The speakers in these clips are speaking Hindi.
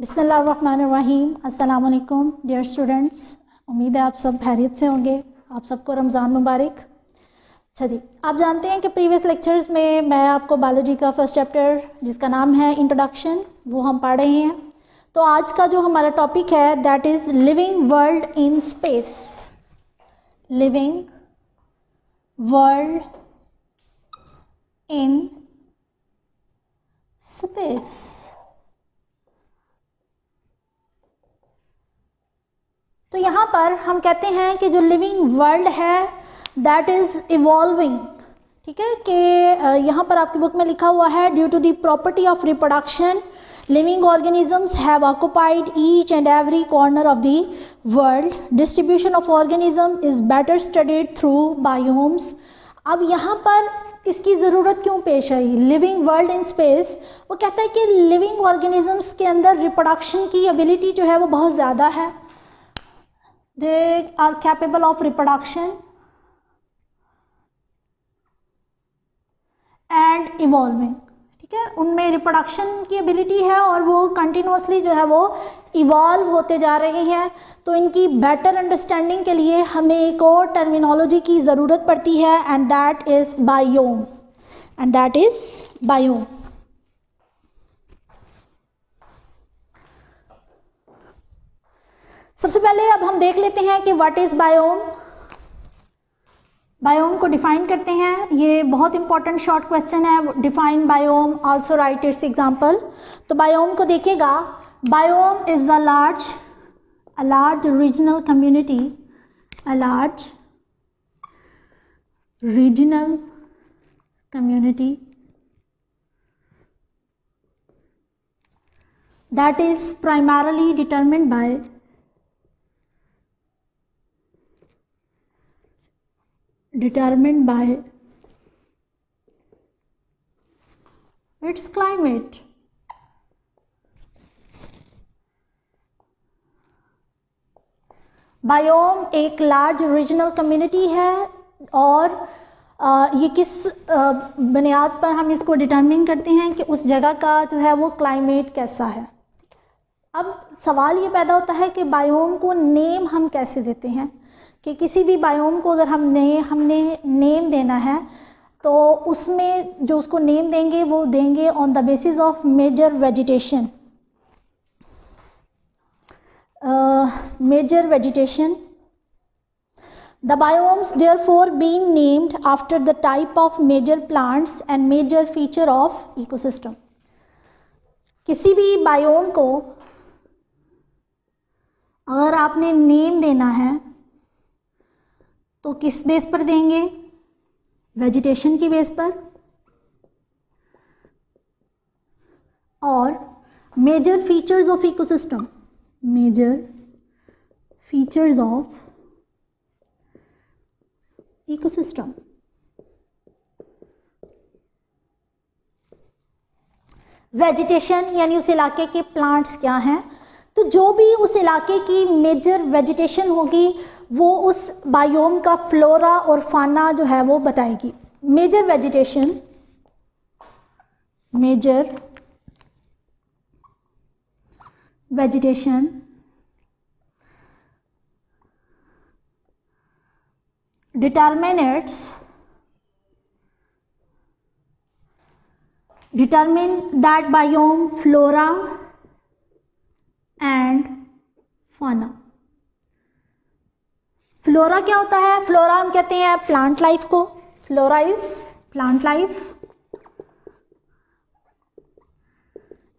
बिस्मिल्लाहिर्रहमानिर्रहीम। अस्सलाम वालेकुम डियर स्टूडेंट्स, उम्मीद है आप सब खैरियत से होंगे। आप सबको रमज़ान मुबारक। अच्छा जी, आप जानते हैं कि प्रीवियस लेक्चर्स में मैं आपको बायोलॉजी का फर्स्ट चैप्टर जिसका नाम है इंट्रोडक्शन वो हम पढ़ रहे हैं। तो आज का जो हमारा टॉपिक है that is living world in space. Living world in space. तो यहाँ पर हम कहते हैं कि जो लिविंग वर्ल्ड है दैट इज़ इवॉल्विंग। ठीक है कि यहाँ पर आपकी बुक में लिखा हुआ है due to the property of reproduction living organisms have occupied each and every corner of the world. Distribution of organism is better studied through biomes. अब यहाँ पर इसकी ज़रूरत क्यों पेश आई? लिविंग वर्ल्ड इन स्पेस, वो कहता है कि लिविंग ऑर्गेनिजम्स के अंदर रिप्रोडक्शन की एबिलिटी जो है वो बहुत ज़्यादा है। They are capable of reproduction and evolving। ठीक है, उनमें रिप्रोडक्शन की एबिलिटी है और वो कंटिन्यूसली जो है वो इवॉल्व होते जा रहे हैं। तो इनकी बेटर अंडरस्टैंडिंग के लिए हमें एक और टर्मिनोलॉजी की ज़रूरत पड़ती है and that is biome. And that is biome. सबसे पहले अब हम देख लेते हैं कि व्हाट इज़ बायोम। बायोम को डिफाइन करते हैं। ये बहुत इंपॉर्टेंट शॉर्ट क्वेश्चन है। Define biome, also right it's example. तो बायोम को देखिएगा, biome is a large regional community, a large regional community that is primarily determined by its climate। Biome एक लार्ज रीजनल कम्युनिटी है और ये किस बुनियाद पर हम इसको डिटरमिन करते हैं कि उस जगह का जो है वो क्लाइमेट कैसा है। अब सवाल ये पैदा होता है कि बायोम को नेम हम कैसे देते हैं, कि किसी भी बायोम को अगर हमने नेम देना है तो उसमें जो उसको नेम देंगे वो देंगे on the basis of major vegetation. Major vegetation. The biomes therefore being named after the type of major plants and major feature of ecosystem. किसी भी बायोम को अगर आपने नेम देना है तो किस बेस पर देंगे? वेजिटेशन की बेस पर और major features of ecosystem, major features of ecosystem. Vegetation यानी उस इलाके के प्लांट्स क्या हैं, तो जो भी उस इलाके की मेजर वेजिटेशन होगी वो उस बायोम का फ्लोरा और फाना जो है वो बताएगी। Major vegetation, major vegetation determine that biome flora and fauna. Flora क्या होता है? फ्लोरा हम कहते हैं प्लांट लाइफ को। Flora is plant life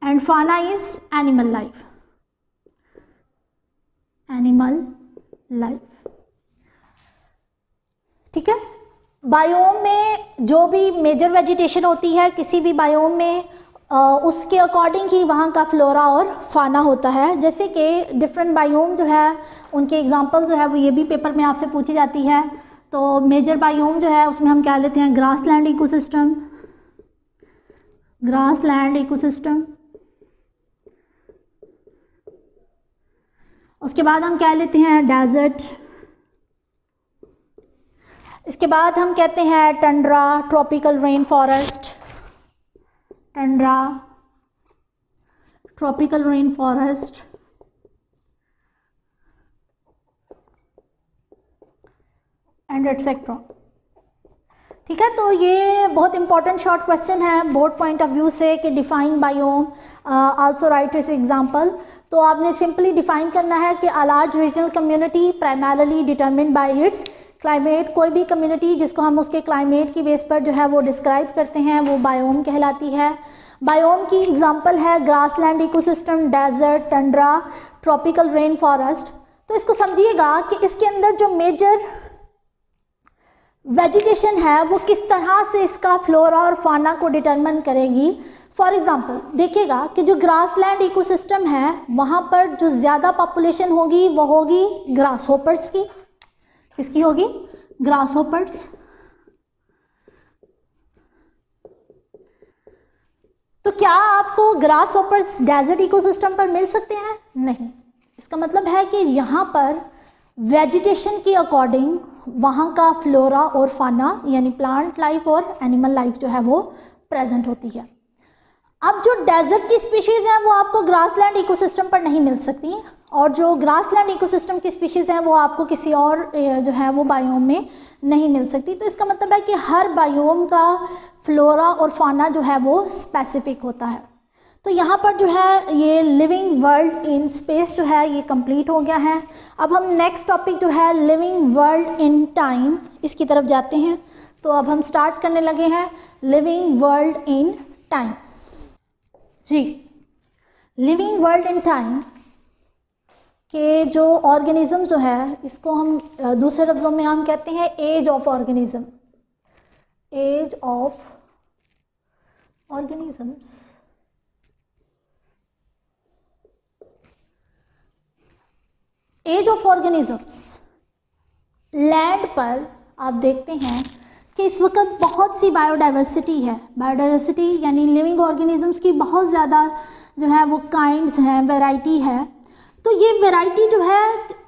and fauna is animal life. Animal life. ठीक है, बायोम में जो भी मेजर वेजिटेशन होती है किसी भी बायोम में उसके अकॉर्डिंग ही वहाँ का फ्लोरा और फाना होता है। जैसे कि डिफरेंट बायोम जो है उनके एग्जांपल जो है वो ये भी पेपर में आपसे पूछी जाती है। तो मेजर बायोम जो है उसमें हम क्या लेते हैं? Grassland ecosystem, grassland ecosystem. उसके बाद हम क्या लेते हैं? डेजर्ट। इसके बाद हम कहते हैं Tundra, tropical rain forest, Tundra, tropical rain forest, and etcetera. ठीक है, तो ये बहुत इंपॉर्टेंट शॉर्ट क्वेश्चन है बोर्ड पॉइंट ऑफ व्यू से कि डिफाइन बायोम, आल्सो राइट इस एग्जांपल। तो आपने सिंपली डिफाइन करना है कि a large regional community primarily determined bye it's climate. कोई भी कम्युनिटी जिसको हम उसके क्लाइमेट की बेस पर जो है वो डिस्क्राइब करते हैं वो बायोम कहलाती है। बायोम की एग्जांपल है grassland ecosystem, desert, tundra, tropical rain forest. तो इसको समझिएगा कि इसके अंदर जो मेजर वेजिटेशन है वो किस तरह से इसका फ्लोरा और फाना को डिटरमिन करेगी। फॉर एग्जांपल देखिएगा कि जो ग्रासलैंड इकोसिस्टम है वहाँ पर जो ज़्यादा पॉपुलेशन होगी वो होगी ग्रास होपर्स की। किसकी होगी? Grass hoppers. तो क्या आपको ग्रास होपर्स डेजर्ट इकोसिस्टम पर मिल सकते हैं? नहीं। इसका मतलब है कि यहाँ पर वेजिटेशन की अकॉर्डिंग वहाँ का फ्लोरा और फाना यानी प्लांट लाइफ और एनिमल लाइफ जो है वो प्रेजेंट होती है। अब जो डेजर्ट की स्पीशीज़ हैं वो आपको ग्रासलैंड इकोसिस्टम पर नहीं मिल सकती, और जो ग्रासलैंड इकोसिस्टम की स्पीशीज़ हैं वो आपको किसी और जो है वो बायोम में नहीं मिल सकती। तो इसका मतलब है कि हर बायोम का फ्लोरा और फाना जो है वो स्पेसिफिक होता है। तो यहाँ पर जो है ये लिविंग वर्ल्ड इन स्पेस जो है ये कंप्लीट हो गया है। अब हम नेक्स्ट टॉपिक जो है लिविंग वर्ल्ड इन टाइम इसकी तरफ जाते हैं। तो अब हम स्टार्ट करने लगे हैं लिविंग वर्ल्ड इन टाइम। जी, लिविंग वर्ल्ड इन टाइम के जो ऑर्गेनिज्म जो है इसको हम दूसरे लफ्ज़ों में हम कहते हैं age of organism. Age of organisms. Age of organisms land पर आप देखते हैं कि इस वक्त बहुत सी बायोडाइवर्सिटी है। बायोडाइवर्सिटी यानी लिविंग ऑर्गेनिजम्स की बहुत ज़्यादा जो है वो काइंड्स हैं, वैरायटी है। तो ये वैरायटी जो है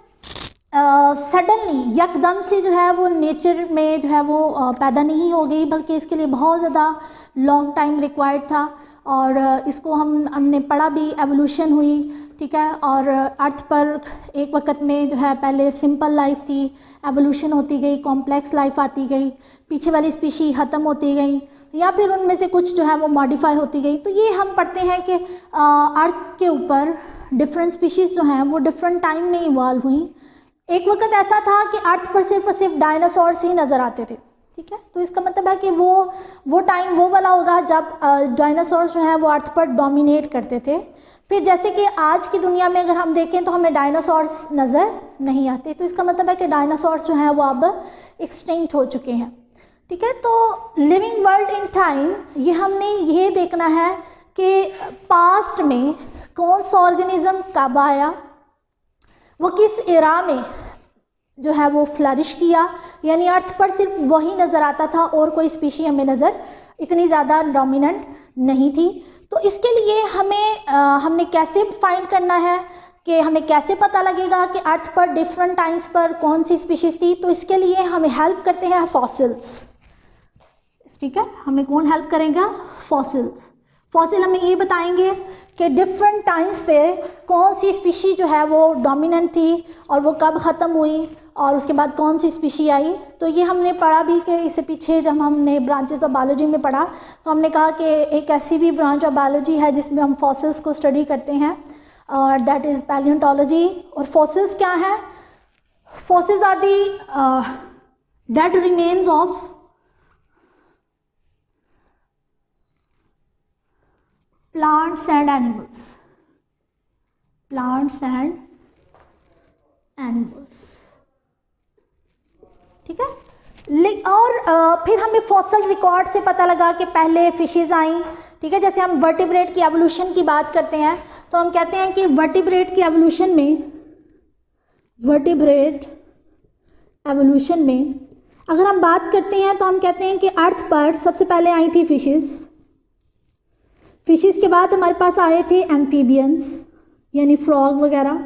सडनली यकदम से जो है वो नेचर में जो है वो पैदा नहीं हो गई, बल्कि इसके लिए बहुत ज़्यादा लॉन्ग टाइम रिक्वायर्ड था। और इसको हमने पढ़ा भी, एवोल्यूशन हुई। ठीक है, और अर्थ पर एक वक्त में जो है पहले सिंपल लाइफ थी, एवोल्यूशन होती गई, कॉम्प्लेक्स लाइफ आती गई, पीछे वाली स्पीशी ख़त्म होती गई या फिर उनमें से कुछ जो है वो मॉडिफाई होती गई। तो ये हम पढ़ते हैं कि अर्थ के ऊपर डिफरेंट स्पीशीज़ जो हैं वो डिफरेंट टाइम में इवॉल्व हुई। एक वक्त ऐसा था कि अर्थ पर सिर्फ और सिर्फ डायनासोर्स ही नज़र आते थे। ठीक है, तो इसका मतलब है कि वो टाइम वो वाला होगा जब डायनासोर्स जो हैं वो अर्थ पर डोमिनेट करते थे। फिर जैसे कि आज की दुनिया में अगर हम देखें तो हमें डायनासोर्स नज़र नहीं आते। तो इसका मतलब है कि डायनासोर्स जो हैं वो अब एक्सटिंक्ट हो चुके हैं। ठीक है, तो लिविंग वर्ल्ड इन टाइम ये हमने ये देखना है कि पास्ट में कौन सा ऑर्गेनिज्म कब आया, वो किस एरा में जो है वो फ्लरिश किया, यानी अर्थ पर सिर्फ वही नज़र आता था और कोई स्पीशी हमें नज़र इतनी ज़्यादा डोमिनेंट नहीं थी। तो इसके लिए हमने कैसे फाइंड करना है कि हमें कैसे पता लगेगा कि अर्थ पर डिफरेंट टाइम्स पर कौन सी स्पीशीज़ थी। तो इसके लिए हमें हेल्प करते हैं फॉसिल्स। ठीक है, हमें कौन हेल्प करेगा? फॉसिल्स। फॉसिल हमें ये बताएंगे कि डिफरेंट टाइम्स पे कौन सी स्पीशी जो है वो डोमिनेंट थी और वो कब ख़त्म हुई और उसके बाद कौन सी स्पीशी आई। तो ये हमने पढ़ा भी कि इससे पीछे जब हमने ब्रांचेस ऑफ बायोलॉजी में पढ़ा तो हमने कहा कि एक ऐसी भी ब्रांच ऑफ बायोलॉजी है जिसमें हम फॉसिल्स को स्टडी करते हैं, और दैट इज़ पैलियोंटोलॉजी। और फॉसिल्स क्या है? Fossils are the dead remains of plants and animals, plants and animals। ठीक है, और फिर हमें फॉसल रिकॉर्ड से पता लगा कि पहले फिशेज आई। ठीक है, जैसे हम वर्टिब्रेट की एवोल्यूशन की बात करते हैं तो हम कहते हैं कि वर्टिब्रेट की एवोल्यूशन में अगर हम बात करते हैं तो हम कहते हैं कि अर्थ पर सबसे पहले आई थी फिशेस के बाद हमारे पास आए थे एम्फीबियंस यानी फ्रॉग वगैरह।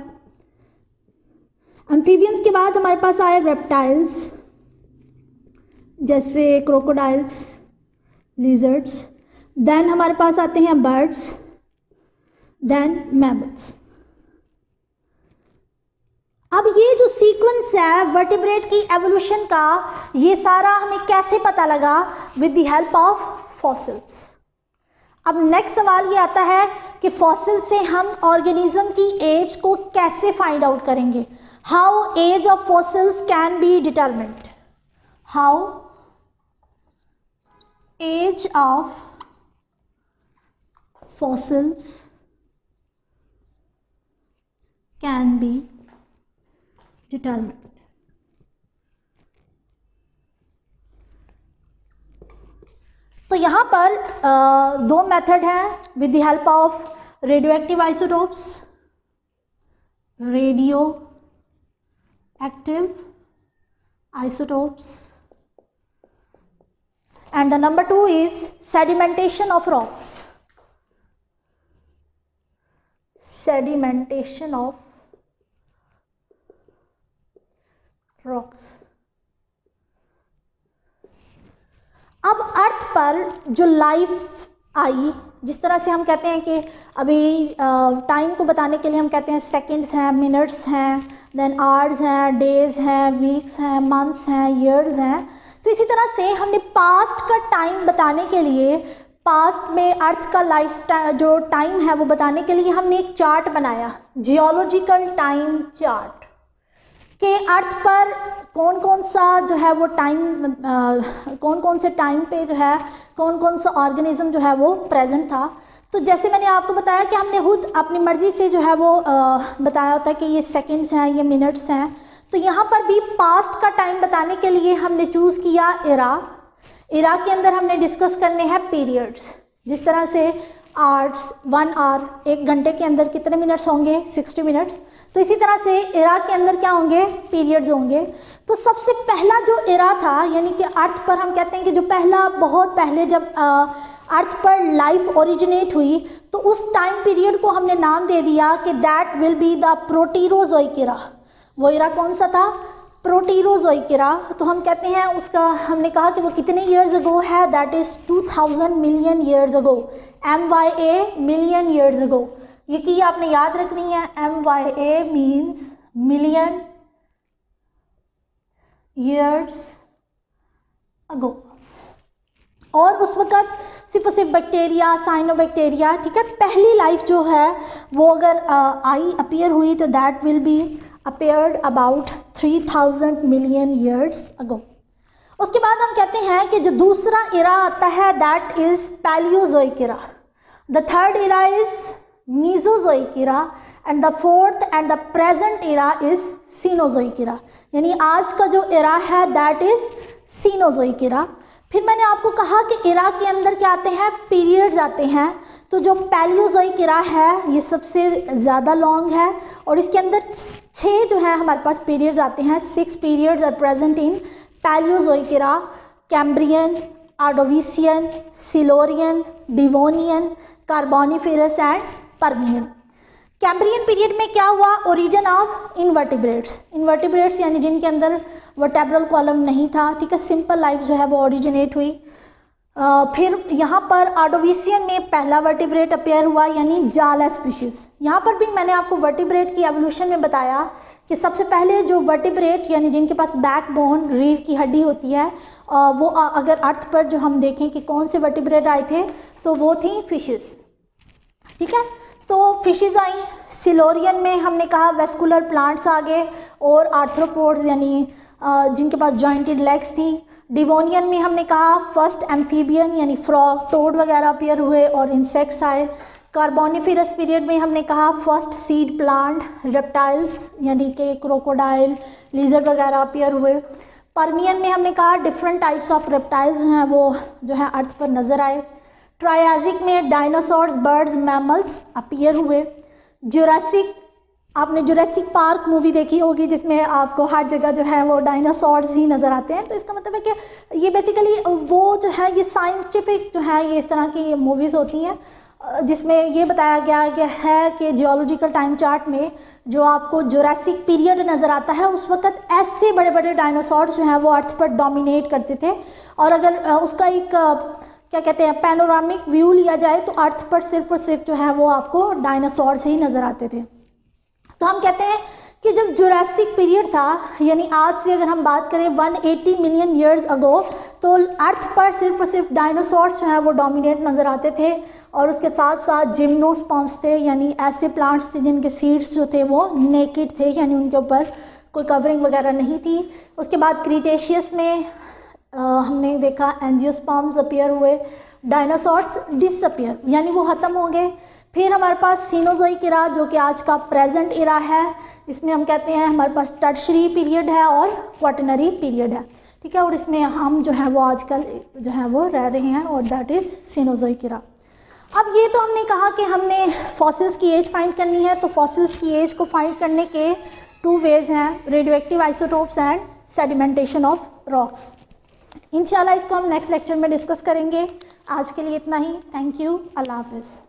एम्फीबियंस के बाद हमारे पास आए रेप्टाइल्स जैसे क्रोकोडाइल्स, लिजर्ड्स। देन हमारे पास आते हैं बर्ड्स, देन मैमल्स। अब ये जो सीक्वेंस है वर्टिब्रेट की एवोल्यूशन का, ये सारा हमें कैसे पता लगा? With the help of fossils. अब नेक्स्ट सवाल ये आता है कि फॉसिल से हम ऑर्गेनिज्म की एज को कैसे फाइंड आउट करेंगे? How age of fossils can be determined? How age of fossils can be determined? तो यहाँ पर दो मेथड हैं with the help of radioactive isotopes, radioactive isotopes, and the number 2 is sedimentation of rocks. Sedimentation of rocks. अब अर्थ पर जो लाइफ आई, जिस तरह से हम कहते हैं कि अभी टाइम को बताने के लिए हम कहते हैं सेकंड्स हैं, मिनट्स हैं, देन आवर्स हैं, डेज हैं, वीक्स हैं, मंथ्स हैं, ईयर्स हैं, तो इसी तरह से हमने पास्ट का टाइम बताने के लिए, पास्ट में अर्थ का लाइफ जो टाइम है वो बताने के लिए हमने एक चार्ट बनाया, जियोलॉजिकल टाइम चार्ट, कि अर्थ पर कौन कौन सा जो है वो टाइम, कौन कौन से टाइम पे जो है कौन कौन सा ऑर्गेनिज्म जो है वो प्रेजेंट था। तो जैसे मैंने आपको बताया कि हमने खुद अपनी मर्ज़ी से जो है वो बताया होता है कि ये सेकंड्स हैं, ये मिनट्स हैं, तो यहाँ पर भी पास्ट का टाइम बताने के लिए हमने चूज़ किया एरा। एरा के अंदर हमने डिस्कस करने हैं पीरियड्स, जिस तरह से आवर्स, 1 आवर, 1 घंटे के अंदर कितने मिनट्स होंगे? 60 मिनट्स। तो इसी तरह से एरा के अंदर क्या होंगे? पीरियड्स होंगे। तो सबसे पहला जो एरा था, यानी कि अर्थ पर हम कहते हैं कि जो पहला, बहुत पहले जब अर्थ पर लाइफ ओरिजिनेट हुई, तो उस टाइम पीरियड को हमने नाम दे दिया कि that will be the proterozoic era. वो एरा कौन सा था? Proterozoic era. तो हम कहते हैं उसका, हमने कहा कि वो कितने ईयर्स अगो है? That is 2000 million years ago. MYA million years ago. ये की आपने याद रखनी है, MYA means million years ago. और उस वक़्त सिर्फ और सिर्फ बैक्टीरिया, साइनोबैक्टीरिया, ठीक है, पहली लाइफ जो है वो अगर आई अपीयर हुई तो that will B appeared about 3000 million years ago। उसके बाद हम कहते हैं कि जो दूसरा एरा आता है that is Palaeozoic era, the third era is Mesozoic era, and the fourth and the present era is Cenozoic era. यानी आज का जो एरा है दैट इज सीनोजोइक एरा। फिर मैंने आपको कहा कि एरा के अंदर क्या आते हैं? पीरियड्स आते हैं। तो जो पैलियोजोइक एरा है ये सबसे ज़्यादा लॉन्ग है और इसके अंदर 6 जो है हमारे पास पीरियड्स आते हैं। 6 periods are present in Palaeozoic era: Cambrian, Ordovician, Silurian, Devonian, Carboniferous and Permian. Cambrian period में क्या हुआ? Origin of invertebrates. इनवर्टिब्रेट्स यानी जिनके अंदर वर्टेब्रल कॉलम नहीं था, ठीक है, सिंपल लाइफ जो है वो ओरिजिनेट हुई। फिर यहाँ पर ऑर्डोविशियन में पहला वर्टिब्रेट अपेयर हुआ, यानी जाल स्पीशीज। यहाँ पर भी मैंने आपको वर्टिब्रेट की एवोल्यूशन में बताया कि सबसे पहले जो वर्टिब्रेट यानी जिनके पास बैकबोन, रीढ़ की हड्डी होती है, वो अगर अर्थ पर जो हम देखें कि कौन से वर्टिब्रेट आए थे तो वो थी फिशेस, ठीक है। तो फिशेस आई। सिलोरियन में हमने कहा वेस्कुलर प्लांट्स आ गए और आर्थ्रोपोड्स यानी जिनके पास जॉइंटेड लेग्स थी। डिवोनियन में हमने कहा फर्स्ट एम्फीबियन यानी फ्रॉग, टोड वगैरह अपीयर हुए और इंसेक्ट्स आए। कार्बोनिफेरस पीरियड में हमने कहा फर्स्ट सीड प्लांट, रेप्टाइल्स यानी कि क्रोकोडाइल, लिजर्ड वगैरह अपीयर हुए। पर्मियन में हमने कहा डिफरेंट टाइप्स ऑफ रेप्टाइल्स जो हैं वो जो है अर्थ पर नज़र आए। ट्रायाजिक में डायनासोर्स, बर्ड्स, मैमल्स अपीयर हुए। जुरासिक, आपने जुरासिक पार्क मूवी देखी होगी जिसमें आपको हर जगह जो है वो डायनासोर्स ही नज़र आते हैं। तो इसका मतलब है कि ये बेसिकली वो जो है ये साइंटिफिक जो है ये इस तरह की मूवीज़ होती हैं जिसमें ये बताया गया है कि जियोलॉजिकल टाइम चार्ट में जो आपको जुरासिक पीरियड नज़र आता है उस वक़्त ऐसे बड़े बड़े डायनासोर्स जो हैं वो अर्थ पर डोमिनेट करते थे। और अगर उसका एक क्या कहते हैं पैनोरामिक व्यू लिया जाए तो अर्थ पर सिर्फ और सिर्फ जो है वो आपको डायनासोर से ही नज़र आते थे। तो हम कहते हैं कि जब जुरासिक पीरियड था, यानी आज से अगर हम बात करें 180 मिलियन ईयर्स अगो, तो अर्थ पर सिर्फ और सिर्फ डायनासोर्स जो है वो डोमिनेट नज़र आते थे, और उसके साथ साथ जिम्नोस्पर्म्स थे, यानी ऐसे प्लांट्स थे जिनके सीड्स जो थे वो नेकेड थे, यानी उनके ऊपर कोई कवरिंग वगैरह नहीं थी। उसके बाद क्रीटेशियस में हमने देखा एंजियोस्पर्म्स अपीयर हुए, डायनासोर्स डिसअपीयर यानी वो ख़त्म हो गए। फिर हमारे पास सीनोज़ोइक इरा जो कि आज का प्रेजेंट इरा है, इसमें हम कहते हैं हमारे पास टर्शरी पीरियड है और क्वाटरनरी पीरियड है, ठीक है, और इसमें हम जो है वो आजकल जो है वो रह रहे हैं, और दैट इज़ सीनोज़ोइक इरा। अब ये तो हमने कहा कि हमने फॉसिल्स की एज फाइंड करनी है, तो फॉसिल्स की एज को फाइंड करने के 2 वेज हैं, radio active isotopes and sedimentation of rocks. इंशाल्लाह इसको हम नेक्स्ट लेक्चर में डिस्कस करेंगे। आज के लिए इतना ही। Thank you. अल्लाह हाफ़िज़।